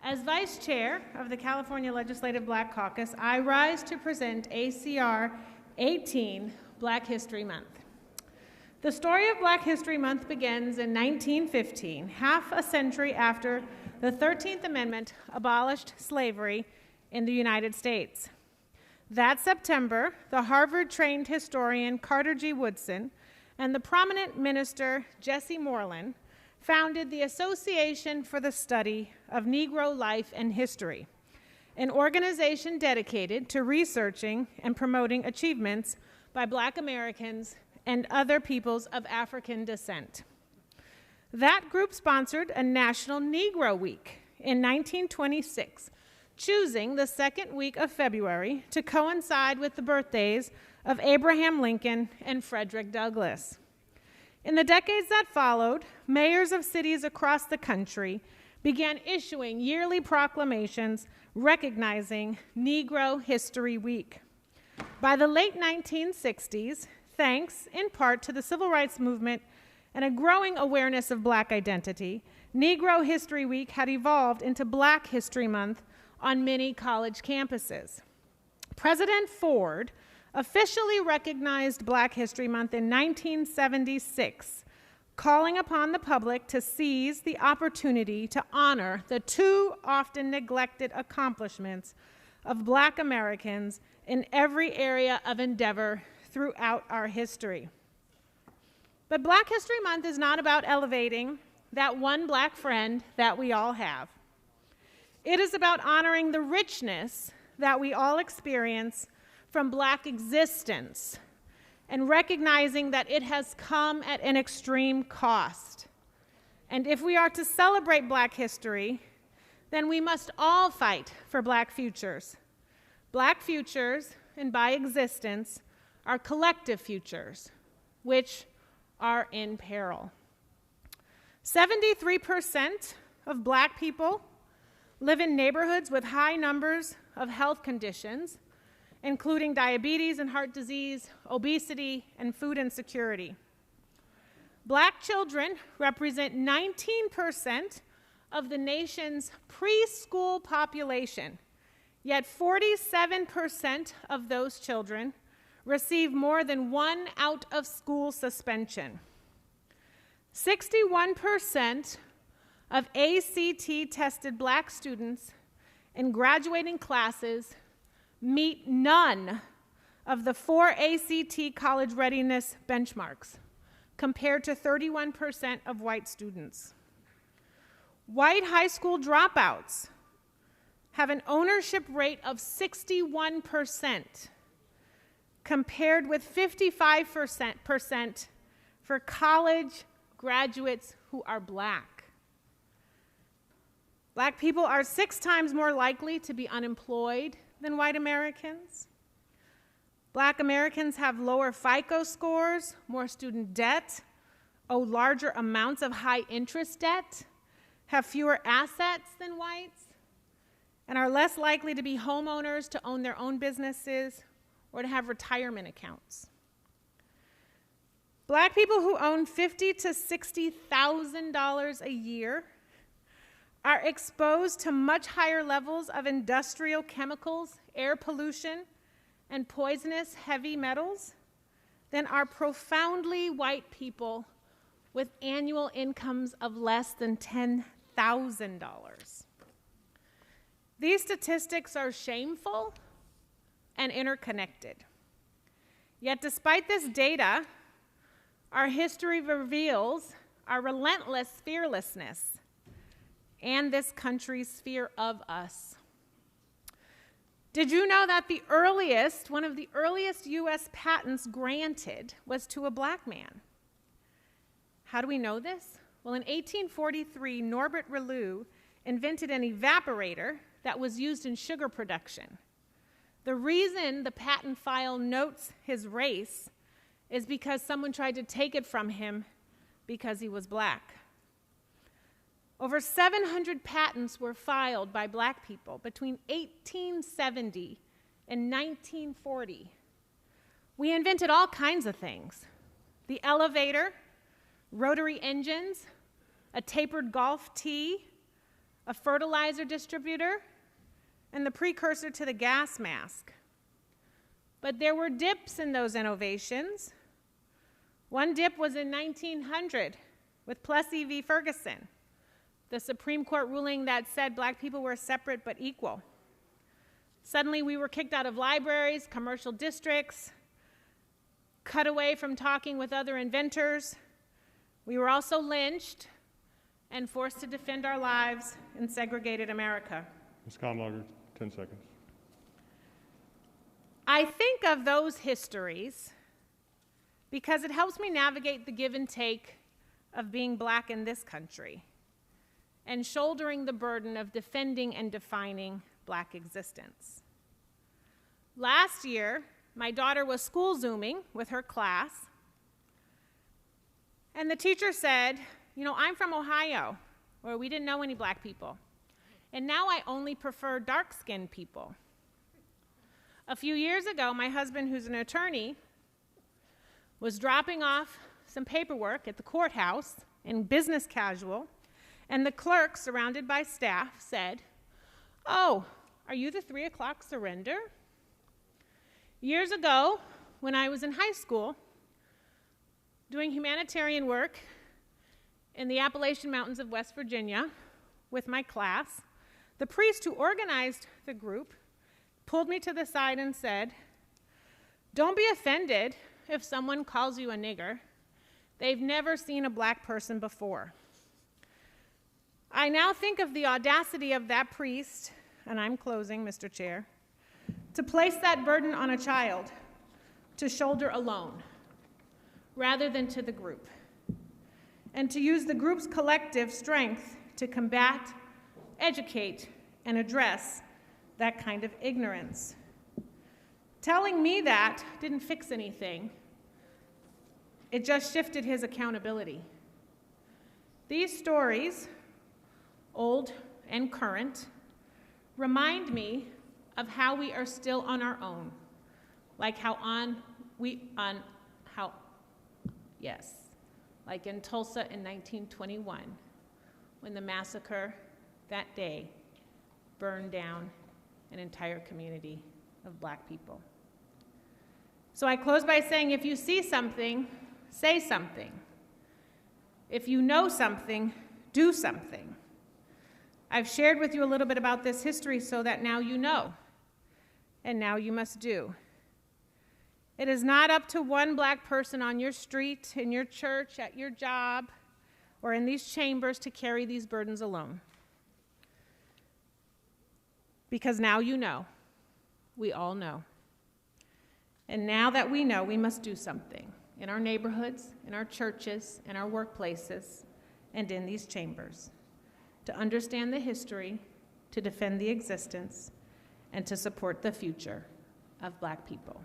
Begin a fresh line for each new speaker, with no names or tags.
As Vice Chair of the California Legislative Black Caucus, I rise to present ACR 18, Black History Month. The story of Black History Month begins in 1915, half a century after the 13th Amendment abolished slavery in the United States. That September, the Harvard-trained historian Carter G. Woodson and the prominent minister Jesse Moreland founded the Association for the Study of Negro Life and History, an organization dedicated to researching and promoting achievements by Black Americans and other peoples of African descent. That group sponsored a National Negro Week in 1926, choosing the second week of February to coincide with the birthdays of Abraham Lincoln and Frederick Douglass. In the decades that followed, mayors of cities across the country began issuing yearly proclamations recognizing Negro History Week. By the late 1960s, thanks in part to the Civil Rights Movement and a growing awareness of Black identity, Negro History Week had evolved into Black History Month on many college campuses. President Ford officially recognized Black History Month in 1976, calling upon the public to seize the opportunity to honor the too often neglected accomplishments of Black Americans in every area of endeavor throughout our history. But Black History Month is not about elevating that one Black friend that we all have. It is about honoring the richness that we all experience from Black existence and recognizing that it has come at an extreme cost. And if we are to celebrate Black history, then we must all fight for Black futures. Black futures, and by existence, are collective futures, which are in peril. 73% of Black people live in neighborhoods with high numbers of health conditions, including diabetes and heart disease, obesity, and food insecurity. Black children represent 19% of the nation's preschool population, yet 47% of those children receive more than one out-of-school suspension. 61% of ACT-tested Black students in graduating classes meet none of the 4 ACT college readiness benchmarks, compared to 31% of white students. White high school dropouts have an ownership rate of 61%, compared with 55% for college graduates who are Black. Black people are 6 times more likely to be unemployed than white Americans. Black Americans have lower FICO scores, more student debt, owe larger amounts of high interest debt, have fewer assets than whites, and are less likely to be homeowners, to own their own businesses, or to have retirement accounts. Black people who own $50,000 to $60,000 a year are exposed to much higher levels of industrial chemicals, air pollution, and poisonous heavy metals than are profoundly white people with annual incomes of less than $10,000. These statistics are shameful and interconnected. Yet despite this data, our history reveals our relentless fearlessness and this country's fear of us. Did you know that one of the earliest U.S. patents granted was to a Black man? How do we know this? Well, in 1843, Norbert Relu invented an evaporator that was used in sugar production. The reason the patent file notes his race is because someone tried to take it from him because he was Black. Over 700 patents were filed by Black people between 1870 and 1940. We invented all kinds of things: the elevator, rotary engines, a tapered golf tee, a fertilizer distributor, and the precursor to the gas mask. But there were dips in those innovations. One dip was in 1900 with Plessy v. Ferguson, the Supreme Court ruling that said black people were separate but equal. Suddenly we were kicked out of libraries, commercial districts, cut away from talking with other inventors. We were also lynched and forced to defend our lives in segregated America.
Ms. Kamlager, 10 seconds.
I think of those histories because it helps me navigate the give and take of being black in this country and shouldering the burden of defending and defining black existence. Last year, my daughter was school Zooming with her class, and the teacher said, you know, I'm from Ohio, where we didn't know any black people, and now I only prefer dark-skinned people. A few years ago, my husband, who's an attorney, was dropping off some paperwork at the courthouse in business casual, and the clerk, surrounded by staff, said, "Oh, are you the 3 o'clock surrender?" Years ago, when I was in high school, doing humanitarian work in the Appalachian Mountains of West Virginia with my class, the priest who organized the group pulled me to the side and said, "Don't be offended if someone calls you a nigger. They've never seen a black person before." I now think of the audacity of that priest, and I'm closing, Mr. Chair, to place that burden on a child to shoulder alone, rather than to the group, and to use the group's collective strength to combat, educate, and address that kind of ignorance. Telling me that didn't fix anything. It just shifted his accountability. These stories, old and current, remind me of how we are still on our own, like like in Tulsa in 1921, when the massacre that day burned down an entire community of black people. So I close by saying, if you see something, say something. If you know something, do something. I've shared with you a little bit about this history so that now you know, and now you must do. It is not up to one black person on your street, in your church, at your job, or in these chambers to carry these burdens alone. Because now you know. We all know. And now that we know, we must do something in our neighborhoods, in our churches, in our workplaces, and in these chambers to understand the history, to defend the existence, and to support the future of black people.